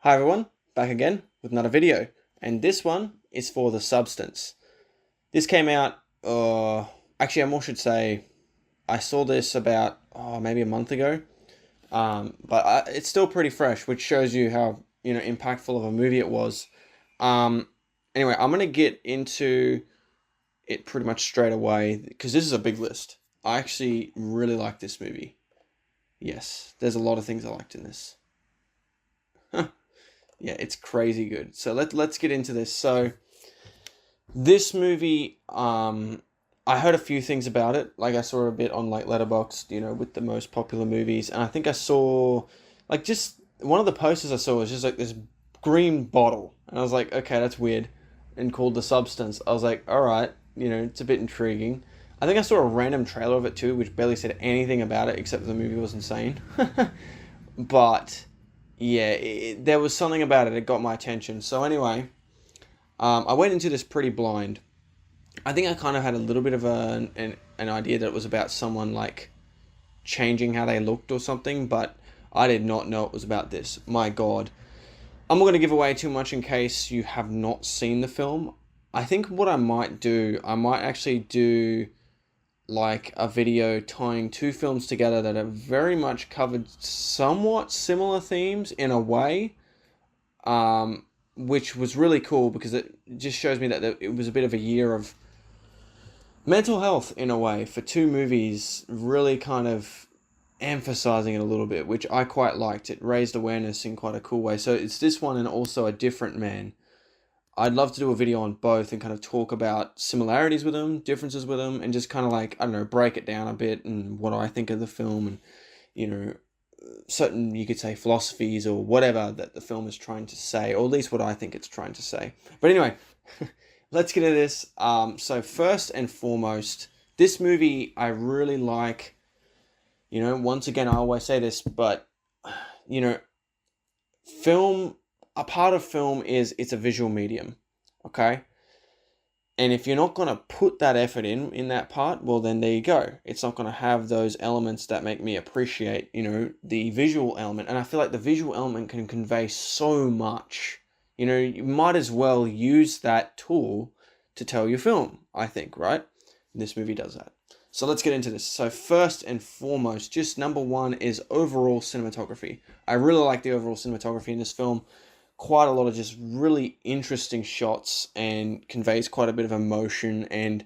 Hi everyone, back again with another video, and this one is for The Substance. This came out, actually I more should say, I saw this about, maybe a month ago, but it's still pretty fresh, which shows you how, impactful of a movie it was. Um, anyway, I'm going to get into it pretty much straight away, because this is a big list. I actually really like this movie. Yes, there's a lot of things I liked in this. Yeah, it's crazy good. So let's get into this. So this movie, I heard a few things about it. Like I saw a bit on like Letterboxd, with the most popular movies, and I think I saw like just one of the posters I saw was just like this green bottle, and I was like, okay, that's weird, and called The Substance. I was like, all right, it's a bit intriguing. I think I saw a random trailer of it too, which barely said anything about it except the movie was insane. But yeah, there was something about it that got my attention. So anyway, I went into this pretty blind. I think I kind of had a little bit of an idea that it was about someone like changing how they looked or something, but I did not know it was about this. My God. I'm not going to give away too much in case you have not seen the film. I think what I might do, I might actually do like a video tying two films together that have very much covered somewhat similar themes in a way, which was really cool because it just shows me that it was a bit of a year of mental health in a way for two movies, really kind of emphasizing it a little bit, which I quite liked. It raised awareness in quite a cool way. So it's this one and also A Different Man. I'd love to do a video on both and kind of talk about similarities with them, differences with them, and just kind of like, I don't know, break it down a bit and what I think of the film and, certain, you could say, philosophies or whatever that the film is trying to say, or at least what I think it's trying to say. But anyway, let's get into this. So first and foremost, this movie I really like, once again, I always say this, but, film, a part of film is it's a visual medium, okay? And if you're not going to put that effort in that part, well, then there you go. It's not going to have those elements that make me appreciate, the visual element. And I feel like the visual element can convey so much. You might as well use that tool to tell your film, I think, right? And this movie does that. So let's get into this. So first and foremost, just number one is overall cinematography. I really like the overall cinematography in this film. Quite a lot of just really interesting shots and conveys quite a bit of emotion and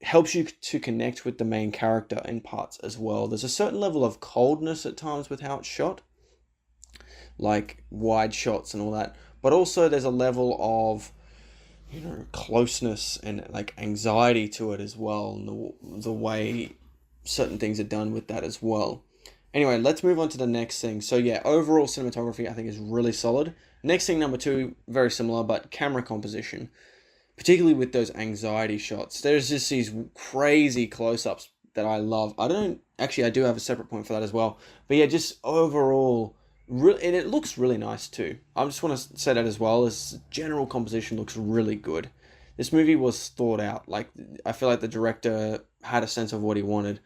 helps you to connect with the main character in parts as well. There's a certain level of coldness at times with how it's shot, like wide shots and all that, but also there's a level of closeness and like anxiety to it as well, and the way certain things are done with that as well. Anyway, let's move on to the next thing. So yeah, overall cinematography I think is really solid. Next thing, number two, very similar, but camera composition, particularly with those anxiety shots. There's just these crazy close-ups that I love. I do have a separate point for that as well. But yeah, just overall, and it looks really nice too. I just want to say that as well, as general composition looks really good. This movie was thought out. Like, I feel like the director had a sense of what he wanted,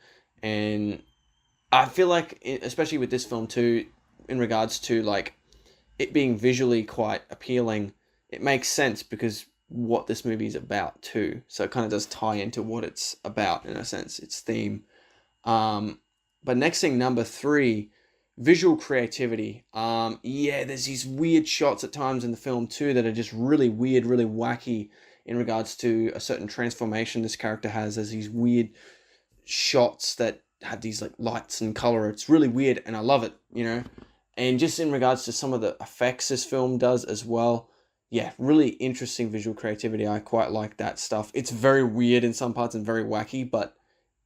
and I feel like, especially with this film too, in regards to like it being visually quite appealing, it makes sense because what this movie is about too. So it kind of does tie into what it's about in a sense, its theme. But next thing, number three, visual creativity. Yeah, there's these weird shots at times in the film too that are just really weird, really wacky in regards to a certain transformation this character has. There's these weird shots that have these like lights and color. It's really weird and I love it, And just in regards to some of the effects this film does as well, yeah, really interesting visual creativity. I quite like that stuff. It's very weird in some parts and very wacky, but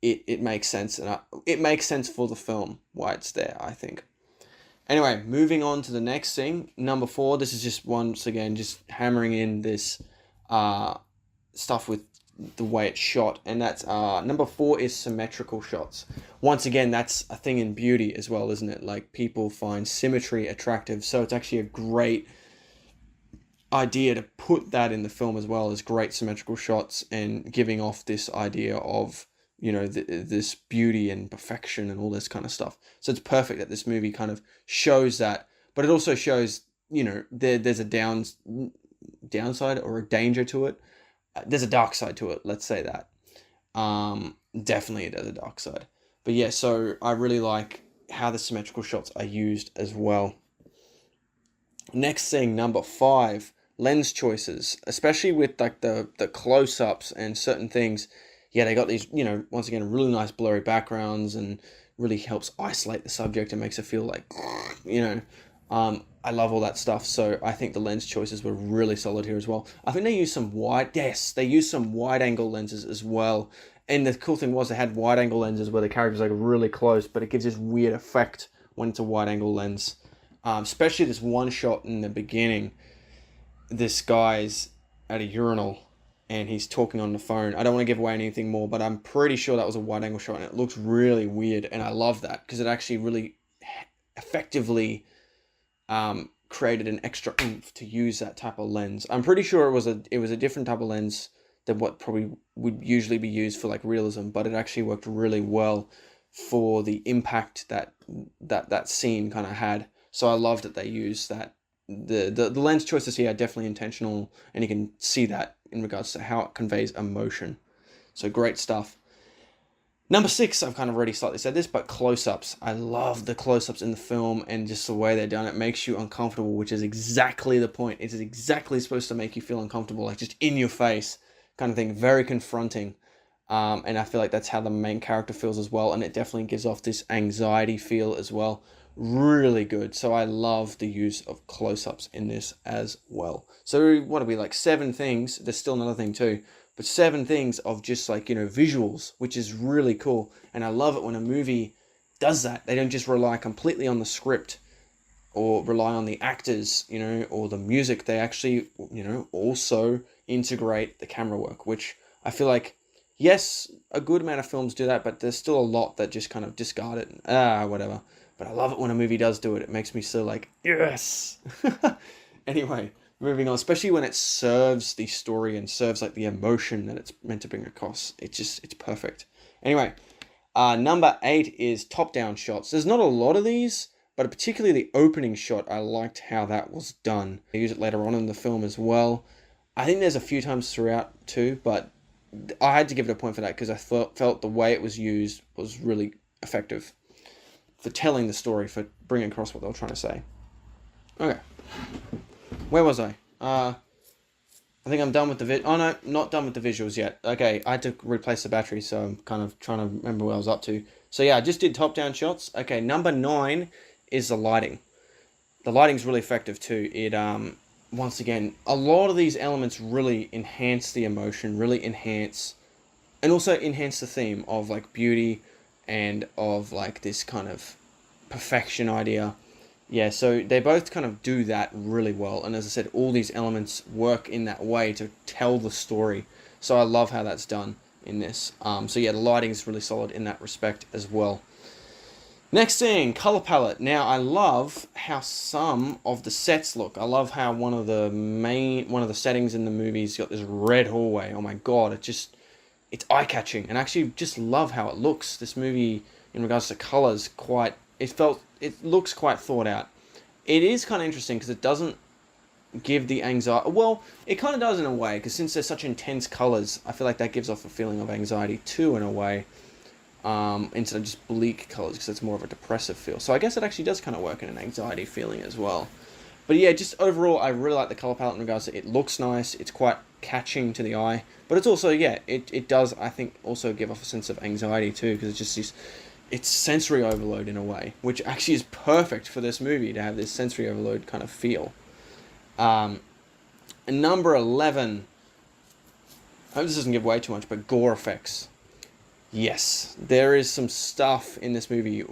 it makes sense, and it makes sense for the film why it's there, I think. Anyway, moving on to the next thing, number four. This is just once again just hammering in this stuff with the way it's shot, and that's number four is symmetrical shots. Once again, that's a thing in beauty as well, isn't it? Like, people find symmetry attractive, so it's actually a great idea to put that in the film as well, as great symmetrical shots and giving off this idea of this beauty and perfection and all this kind of stuff. So it's perfect that this movie kind of shows that, but it also shows there's a downside or a danger to it. There's a dark side to it. Let's say that. Definitely there's a dark side. But yeah, so I really like how the symmetrical shots are used as well. Next thing, number 5, lens choices, especially with like the close-ups and certain things. Yeah, they got these, once again, really nice blurry backgrounds, and really helps isolate the subject and makes it feel like, I love all that stuff. So I think the lens choices were really solid here as well. I think they used some wide angle lenses as well. And the cool thing was they had wide angle lenses where the characters are like really close, but it gives this weird effect when it's a wide angle lens. Especially this one shot in the beginning. This guy's at a urinal and he's talking on the phone. I don't want to give away anything more, but I'm pretty sure that was a wide angle shot, and it looks really weird, and I love that because it actually really effectively created an extra oomph to use that type of lens. I'm pretty sure it was a different type of lens than what probably would usually be used for like realism, but it actually worked really well for the impact that scene kind of had. So I love that they used that. The lens choices here are definitely intentional, and you can see that in regards to how it conveys emotion. So great stuff. Number 6, I've kind of already slightly said this, but close-ups. I love the close-ups in the film, and just the way they're done. It makes you uncomfortable, which is exactly the point. It's exactly supposed to make you feel uncomfortable, like just in your face kind of thing. Very confronting. And I feel like that's how the main character feels as well, and it definitely gives off this anxiety feel as well. Really good. So I love the use of close-ups in this as well. So what are we, like 7 things? There's still another thing too, but 7 things of just like, visuals, which is really cool. And I love it when a movie does that. They don't just rely completely on the script or rely on the actors, or the music. They actually, also integrate the camera work, which I feel like, yes, a good amount of films do that, but there's still a lot that just kind of discard it and whatever. But I love it when a movie does do it. It makes me so like, yes. Anyway, moving on, especially when it serves the story and serves like the emotion that it's meant to bring across. It's perfect. Anyway, number 8 is top-down shots. There's not a lot of these, but particularly the opening shot, I liked how that was done. They use it later on in the film as well. I think there's a few times throughout too, but I had to give it a point for that because I felt the way it was used was really effective for telling the story, for bringing across what they were trying to say. Okay. Where was I? I think I'm done with the oh no, not done with the visuals yet. Okay, I had to replace the battery, so I'm kind of trying to remember what I was up to. So yeah, I just did top-down shots. Okay, number 9 is the lighting. The lighting's really effective too. It, once again, a lot of these elements really enhance the emotion, and also enhance the theme of like beauty and of like this kind of perfection idea. Yeah, so they both kind of do that really well. And as I said, all these elements work in that way to tell the story. So I love how that's done in this. So yeah, the lighting is really solid in that respect as well. Next thing, color palette. Now I love how some of the sets look. I love how one of the settings in the movie's got this red hallway. Oh my god, it's eye-catching, and I actually just love how it looks. This movie, in regards to colors, it looks quite thought out. It is kind of interesting because it doesn't give the anxiety. Well, it kind of does in a way, because since they're such intense colors, I feel like that gives off a feeling of anxiety too, in a way. Instead of just bleak colors, because it's more of a depressive feel. So I guess it actually does kind of work in an anxiety feeling as well. But yeah, just overall, I really like the color palette in regards to it looks nice. It's quite catching to the eye, but it's also, yeah, it does, I think, also give off a sense of anxiety too, because it's just it's sensory overload in a way, which actually is perfect for this movie to have this sensory overload kind of feel. And number 11, I hope this doesn't give away too much, but gore effects. Yes, there is some stuff in this movie,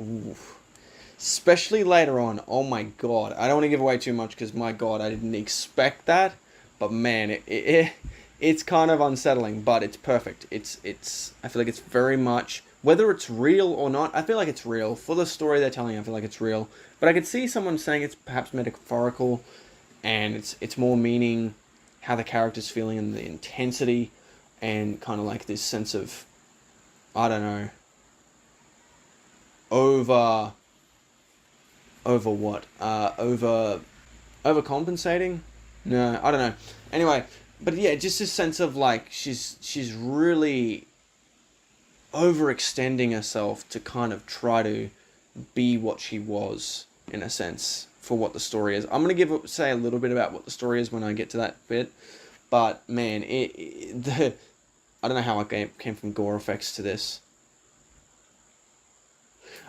especially later on. Oh my god, I don't want to give away too much because my god, I didn't expect that, but man, it's kind of unsettling, but it's perfect. I feel like it's very much, whether it's real or not, I feel like it's real. For the story they're telling, I feel like it's real, but I could see someone saying it's perhaps metaphorical, and it's more meaning how the character's feeling and the intensity, and kind of like this sense of, I don't know, over what? Over Overcompensating? No, I don't know. Anyway, but yeah, just a sense of like she's really overextending herself to kind of try to be what she was in a sense for what the story is. I'm gonna say a little bit about what the story is when I get to that bit, but man, I don't know how I came from gore effects to this.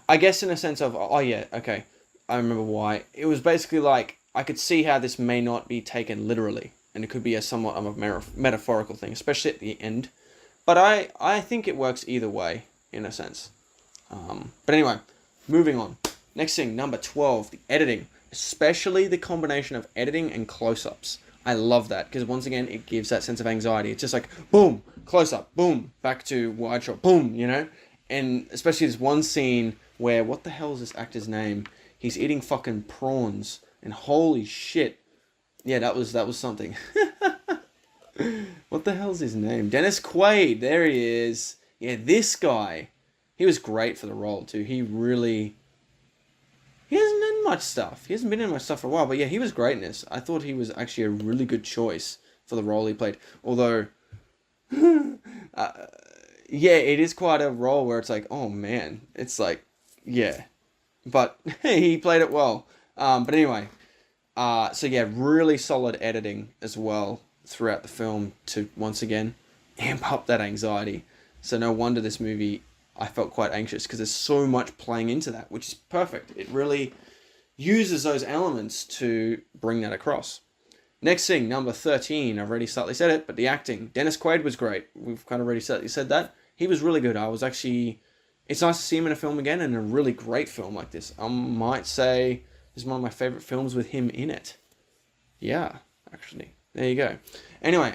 I guess in a sense of, oh yeah, okay, I remember why. It was basically like I could see how this may not be taken literally, and it could be a somewhat of a metaphorical thing, especially at the end. But I think it works either way in a sense. But anyway, moving on. Next thing, number 12, the editing, especially the combination of editing and close-ups. I love that because once again, it gives that sense of anxiety. It's just like boom, close up, boom, back to wide shot, boom, you know. And especially this one scene where what the hell is this actor's name? He's eating fucking prawns, and holy shit, yeah, that was something. What the hell's his name? Dennis Quaid. There he is. Yeah, this guy. He was great for the role too. He hasn't done much stuff. He hasn't been in much stuff for a while, but yeah, he was great in this. I thought he was actually a really good choice for the role he played. Although, yeah, it is quite a role where it's like, oh man, it's like, yeah, but he played it well. But anyway, so yeah, really solid editing as well throughout the film to once again amp up that anxiety. So no wonder this movie, I felt quite anxious because there's so much playing into that, which is perfect. It really uses those elements to bring that across. Next thing, number 13. I've already slightly said it, but the acting. Dennis Quaid was great. We've kind of already said that. He was really good. It's nice to see him in a film again, and a really great film like this. I might say this is one of my favorite films with him in it. Yeah, actually. There you go. Anyway,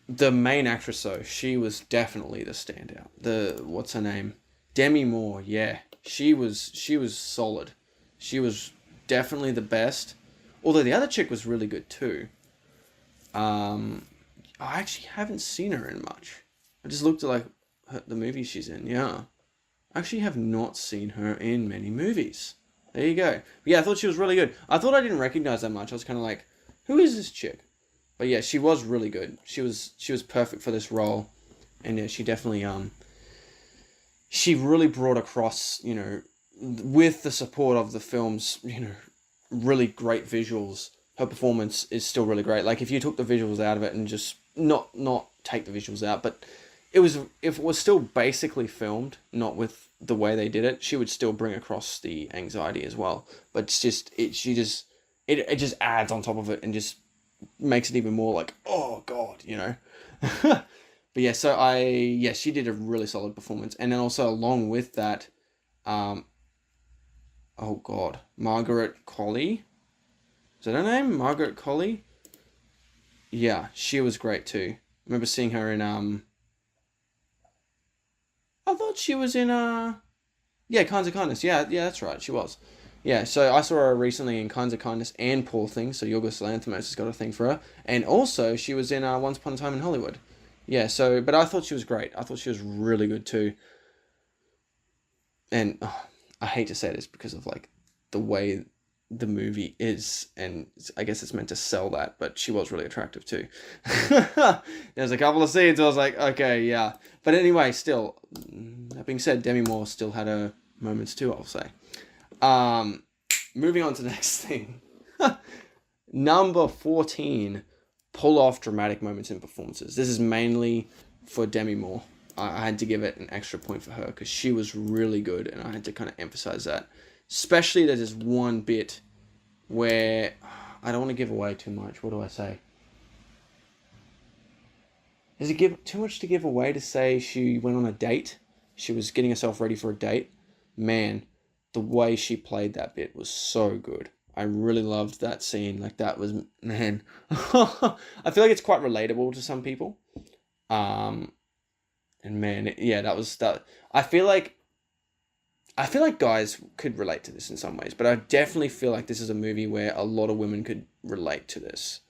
the main actress though, she was definitely the standout. What's her name? Demi Moore. Yeah, she was solid. She was definitely the best. Although the other chick was really good too. I actually haven't seen her in much. I just looked at like the movie she's in. Yeah, I actually have not seen her in many movies. There you go. But yeah, I thought she was really good. I thought I didn't recognize that much. I was kind of like, who is this chick? But yeah, she was really good. She was perfect for this role, and yeah, she definitely she really brought across, you know, with the support of the film's, you know, really great visuals. Her performance is still really great. Like if you took the visuals out of it and just not take the visuals out, but if it was still basically filmed, not with the way they did it, she would still bring across the anxiety as well. But it's just it just adds on top of it and just makes it even more like, oh god, you know. But yeah, she did a really solid performance, and then also along with that, oh god, Margaret Qualley, is that her name? Margaret Qualley. Yeah, she was great too. I remember seeing her in I thought she was in Kinds of Kindness. Yeah, that's right, she was. Yeah, so I saw her recently in Kinds of Kindness and Poor Things, so Yorgos Lanthimos has got a thing for her. And also, she was in Once Upon a Time in Hollywood. Yeah, but I thought she was great. I thought she was really good too. And I hate to say this because of like the way the movie is, and I guess it's meant to sell that, but she was really attractive too. There's a couple of scenes I was like, okay, yeah. But anyway, still, that being said, Demi Moore still had her moments too, I'll say. Moving on to the next thing. Number 14, pull off dramatic moments in performances. This is mainly for Demi Moore. I had to give it an extra point for her because she was really good, and I had to kind of emphasize that. Especially there's this one bit where I don't want to give away too much. What do I say? Does it give too much to give away to say she went on a date? She was getting herself ready for a date. Man, the way she played that bit was so good. I really loved that scene. Like that was, man. I feel like it's quite relatable to some people. And man, that was that. I feel like guys could relate to this in some ways, but I definitely feel like this is a movie where a lot of women could relate to this.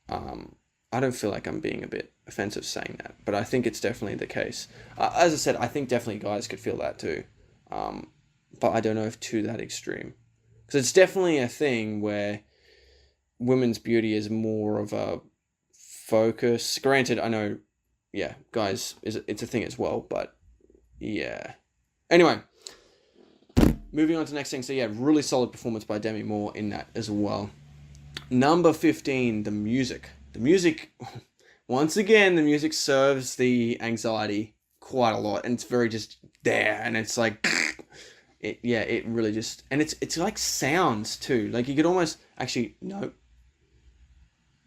I don't feel like I'm being a bit offensive saying that, but I think it's definitely the case. As I said, I think definitely guys could feel that too. But I don't know if to that extreme. Because it's definitely a thing where women's beauty is more of a focus. Granted, I know, yeah, guys, it's a thing as well, but yeah. Anyway, moving on to the next thing. So yeah, really solid performance by Demi Moore in that as well. Number 15, the music. The music, once again, the music serves the anxiety quite a lot, and it's very just there, and it's like, it really just, and it's like sounds too. Like you could almost, actually, no,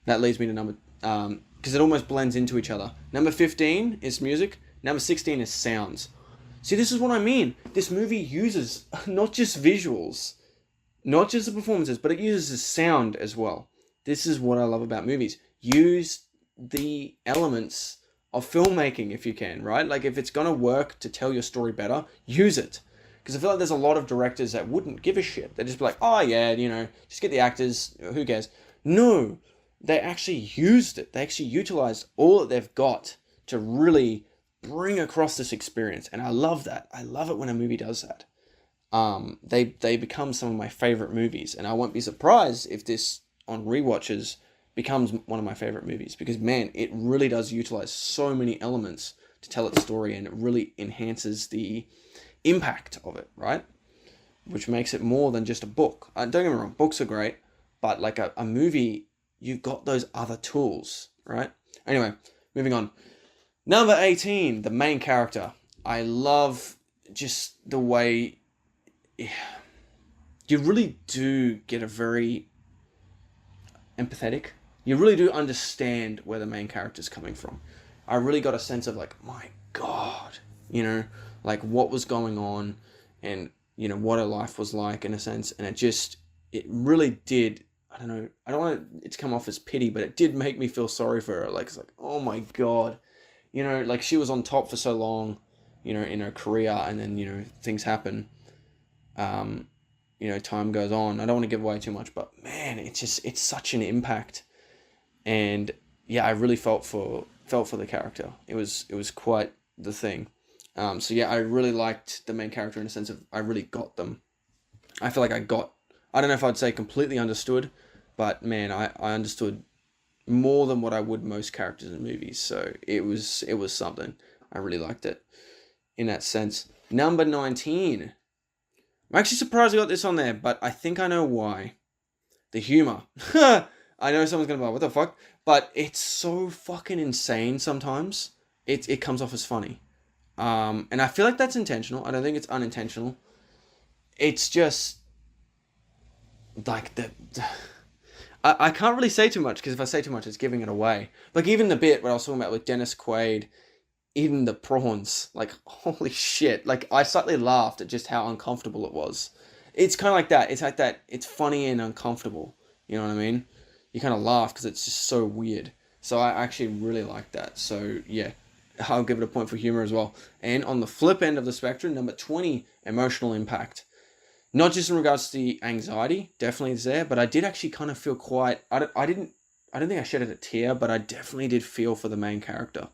that leads me to number, because it almost blends into each other. Number 15 is music. Number 16 is sounds. See, this is what I mean. This movie uses not just visuals, not just the performances, but it uses sound as well. This is what I love about movies. Use the elements of filmmaking if you can, right? Like if it's going to work to tell your story better, use it. Because I feel like there's a lot of directors that wouldn't give a shit. They'd just be like, oh yeah, just get the actors, who cares? No, they actually used it. They actually utilized all that they've got to really bring across this experience. And I love that. I love it when a movie does that. They become some of my favorite movies, and I won't be surprised if this on rewatches becomes one of my favorite movies, because man, it really does utilize so many elements to tell its story, and it really enhances the impact of it, right? Which makes it more than just a book. Don't get me wrong, books are great, but like a movie, you've got those other tools, right? Anyway, moving on. Number 18, the main character. I love just the way you really do get a very empathetic. You really do understand where the main character's coming from. I really got a sense of like, my God, like what was going on, and what her life was like in a sense, and it really did. I don't know. I don't want it to come off as pity, but it did make me feel sorry for her. Like it's like, oh my God, like she was on top for so long, in her career, and then things happen. Time goes on. I don't want to give away too much, but man, it's such an impact, and yeah, I really felt for the character. It was quite the thing. So yeah, I really liked the main character in a sense of I really got them. I feel like I don't know if I'd say completely understood, but man, I understood more than what I would most characters in movies. So it was something. I really liked it in that sense. Number 19. I'm actually surprised I got this on there, but I think I know why. The humor. I know someone's going to be like, what the fuck? But it's so fucking insane sometimes. It comes off as funny. And I feel like that's intentional. I don't think it's unintentional. It's just like I can't really say too much, because if I say too much, it's giving it away. Like even the bit where I was talking about with Dennis Quaid eating the prawns, like holy shit, like I slightly laughed at just how uncomfortable it was. It's kind of like that. It's like that. It's funny and uncomfortable. You know what I mean? You kind of laugh because it's just so weird. So I actually really like that. So yeah, I'll give it a point for humor as well. And on the flip end of the spectrum, number 20, emotional impact. Not just in regards to the anxiety, definitely is there, but I did actually kind of feel quite. I don't think I shed a tear, but I definitely did feel for the main character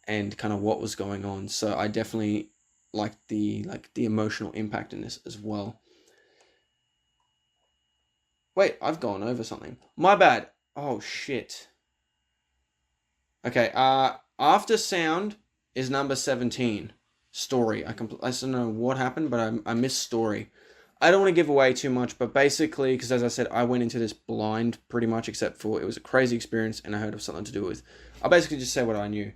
and kind of what was going on. So I definitely liked the emotional impact in this as well. Wait, I've gone over something. My bad. Oh shit. Okay. After sound is number 17. Story. I don't know what happened, but I missed story. I don't want to give away too much, but basically, because as I said, I went into this blind pretty much, except for it was a crazy experience and I heard of something to do with. I'll basically just say what I knew.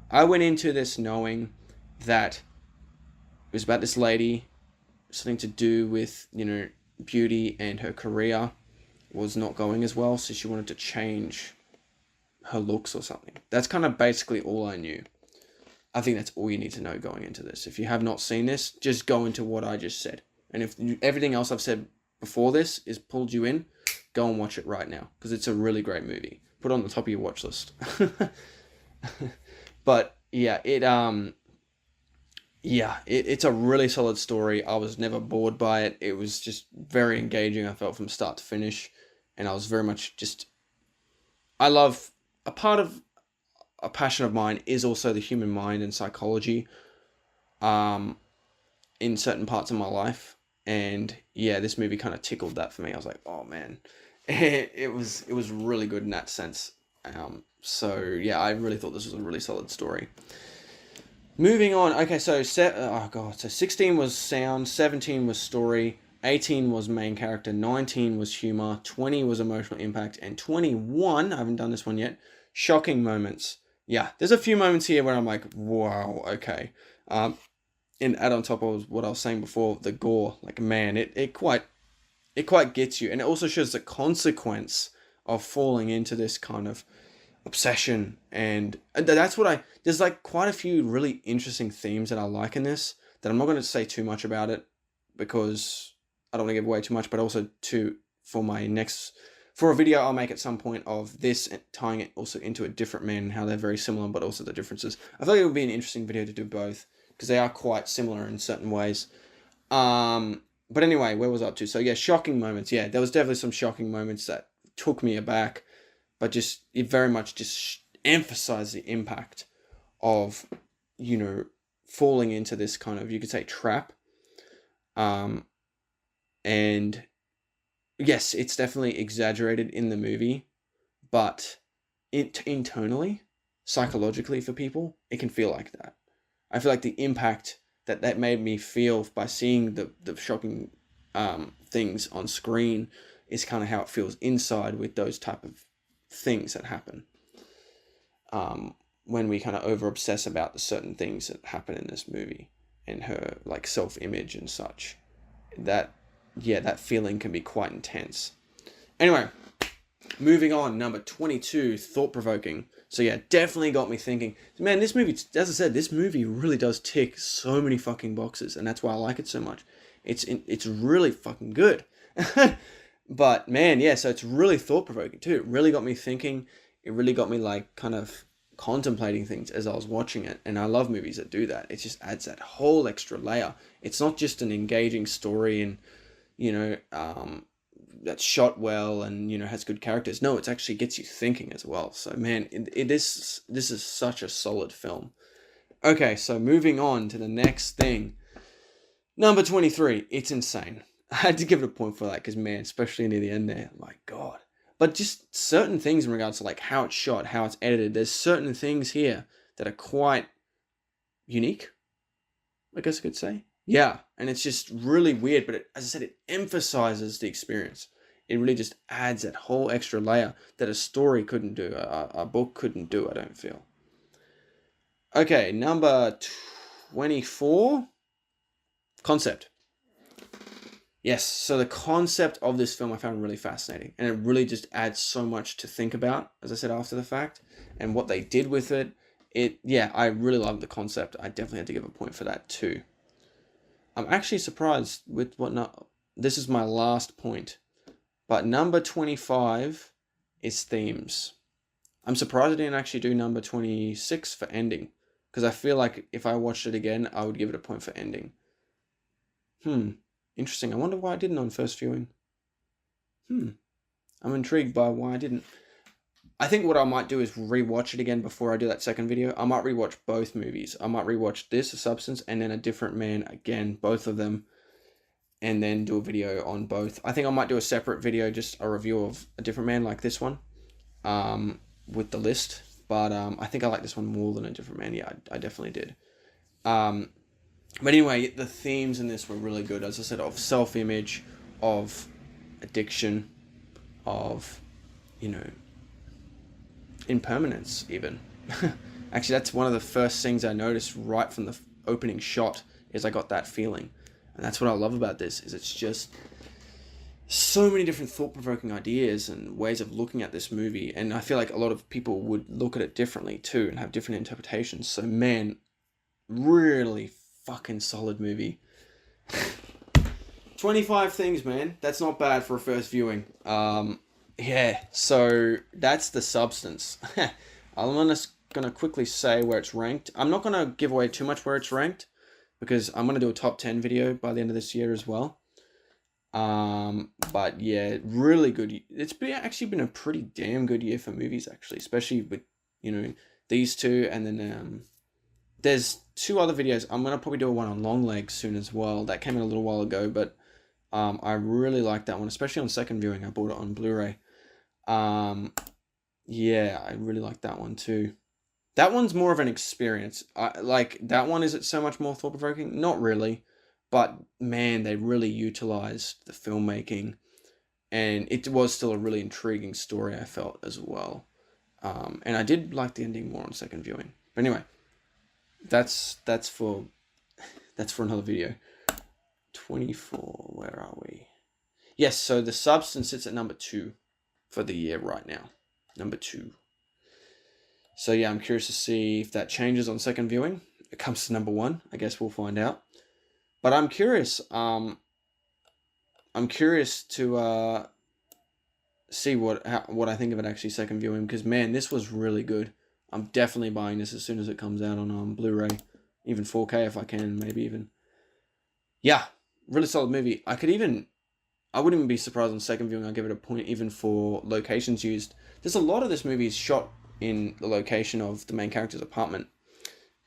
I went into this knowing that it was about this lady, something to do with, beauty, and her career was not going as well, so she wanted to change her looks or something. That's kind of basically all I knew. I think that's all you need to know going into this. If you have not seen this, just go into what I just said. And if everything else I've said before this is pulled you in, go and watch it right now, because it's a really great movie. Put it on the top of your watch list. But yeah, it's a really solid story. I was never bored by it. It was just very engaging. I felt from start to finish, and I was very much I love a part of a passion of mine is also the human mind and psychology. In certain parts of my life. And yeah, this movie kind of tickled that for me. I was like, oh man, it was really good in that sense. So yeah, I really thought this was a really solid story. Moving on. Okay, so 16 was sound, 17 was story, 18 was main character, 19 was humor, 20 was emotional impact, and 21, I haven't done this one yet, shocking moments. Yeah, there's a few moments here where I'm like, wow, okay. And add on top of what I was saying before, the gore, like man, it quite gets you, and it also shows the consequence of falling into this kind of obsession, and that's what there's like quite a few really interesting themes that I like in this, that I'm not going to say too much about it because I don't want to give away too much, but also for a video I'll make at some point of this, tying it also into A Different Man, and how they're very similar but also the differences. I thought it would be an interesting video to do both, because they are quite similar in certain ways. But anyway, where was I up to? So yeah, shocking moments. Yeah, there was definitely some shocking moments that took me aback, but it very much just emphasized the impact of, falling into this kind of, you could say, trap. And yes, it's definitely exaggerated in the movie, but internally, psychologically for people, it can feel like that. I feel like the impact that made me feel by seeing the shocking things on screen is kind of how it feels inside with those type of things that happen. When we kind of over obsess about the certain things that happen in this movie and her like self-image and such, that feeling can be quite intense. Anyway, moving on, number 22, thought-provoking. So yeah, definitely got me thinking. Man, this movie, as I said, this movie really does tick so many fucking boxes, and that's why I like it so much. It's really fucking good. But man, yeah, so it's really thought-provoking too. It really got me thinking. It really got me like kind of contemplating things as I was watching it, and I love movies that do that. It just adds that whole extra layer. It's not just an engaging story and, that's shot well and has good characters. No, it actually gets you thinking as well. So man, this is such a solid film. Okay, so moving on to the next thing. Number 23, it's insane. I had to give it a point for that because man, especially near the end there, my god. But just certain things in regards to like how it's shot, how it's edited. There's certain things here that are quite unique, I guess I could say. Yeah, and it's just really weird, but as I said, it emphasizes the experience. It really just adds that whole extra layer that a story couldn't do, a book couldn't do, I don't feel. Okay, number 24, concept. Yes, so the concept of this film I found really fascinating, and it really just adds so much to think about, as I said, after the fact, and what they did with it. I really love the concept. I definitely had to give a point for that too. I'm actually surprised with this is my last point, but number 25 is themes. I'm surprised I didn't actually do number 26 for ending, because I feel like if I watched it again, I would give it a point for ending. Interesting. I wonder why I didn't on first viewing. I'm intrigued by why I didn't. I think what I might do is rewatch it again before I do that second video. I might rewatch both movies. I might rewatch this, A Substance, and then A Different Man again, both of them, and then do a video on both. I think I might do a separate video, just a review of A Different Man like this one, with the list. But I think I like this one more than A Different Man. Yeah, I definitely did. But anyway, the themes in this were really good. As I said, of self-image, of addiction, of, impermanence even. Actually, that's one of the first things I noticed right from the opening shot, is I got that feeling. And that's what I love about this, is it's just so many different thought-provoking ideas and ways of looking at this movie. And I feel like a lot of people would look at it differently too and have different interpretations. So man, really fucking solid movie. 25 things, man. That's not bad for a first viewing. Yeah, so that's The Substance. I'm just gonna quickly say where it's ranked. I'm not gonna give away too much where it's ranked, because I'm gonna do a top 10 video by the end of this year as well. But yeah, really good. It's actually been a pretty damn good year for movies, actually, especially with, these two, and then there's two other videos. I'm gonna probably do one on Longlegs soon as well. That came in a little while ago, but I really like that one, especially on second viewing. I bought it on Blu-ray. Yeah, I really like that one too. That one's more of an experience. Like that one, is it so much more thought-provoking? Not really, but man, they really utilized the filmmaking, and it was still a really intriguing story, I felt, as well. And I did like the ending more on second viewing. But anyway, that's for another video. 24. Where are we? Yes. So The Substance sits at number 2 for the year right now. Number 2. So yeah, I'm curious to see if that changes on second viewing. It comes to number 1. I guess we'll find out. But I'm curious. I'm curious to see what I think of it actually second viewing, because man, this was really good. I'm definitely buying this as soon as it comes out on Blu-ray, even 4K if I can, maybe even. Yeah, really solid movie. I wouldn't even be surprised on second viewing. I'll give it a point even for locations used. There's a lot of this movie is shot in the location of the main character's apartment,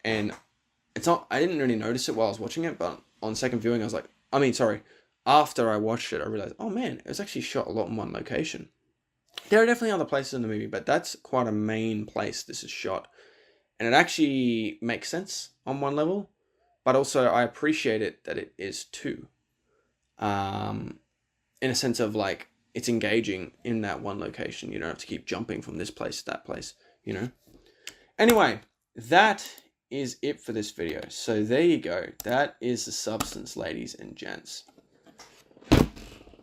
and it's not. I didn't really notice it while I was watching it, but on second viewing, I was like, after I watched it, I realized, oh man, it was actually shot a lot in one location. There are definitely other places in the movie, but that's quite a main place this is shot. And it actually makes sense on one level, but also I appreciate it that it is too. In a sense of like, it's engaging in that one location. You don't have to keep jumping from this place to that place, you know? Anyway, that is it for this video. So there you go. That is The Substance, ladies and gents.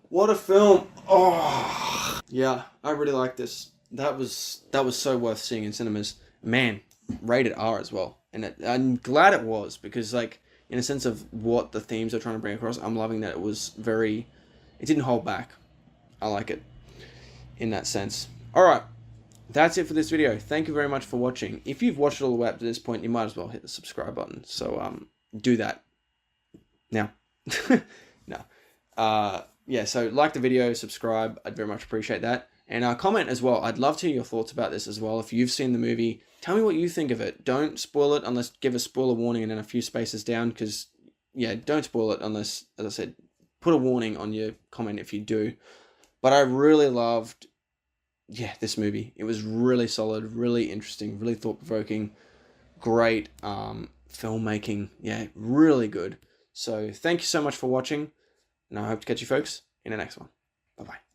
What a film. Oh, yeah, I really like this. That was so worth seeing in cinemas. Man, rated R as well. And I'm glad it was, because like, in a sense of what the themes are trying to bring across, I'm loving that it didn't hold back. I like it in that sense. Alright, that's it for this video. Thank you very much for watching. If you've watched it all the way up to this point, you might as well hit the subscribe button. So do that now. No. Yeah, so like the video, subscribe. I'd very much appreciate that. And comment as well. I'd love to hear your thoughts about this as well. If you've seen the movie, tell me what you think of it. Don't spoil it unless give a spoiler warning and then a few spaces down, because, yeah, don't spoil it unless, as I said, put a warning on your comment if you do. But I really loved, this movie. It was really solid, really interesting, really thought-provoking, great filmmaking. Yeah, really good. So thank you so much for watching, and I hope to catch you folks in the next one. Bye-bye.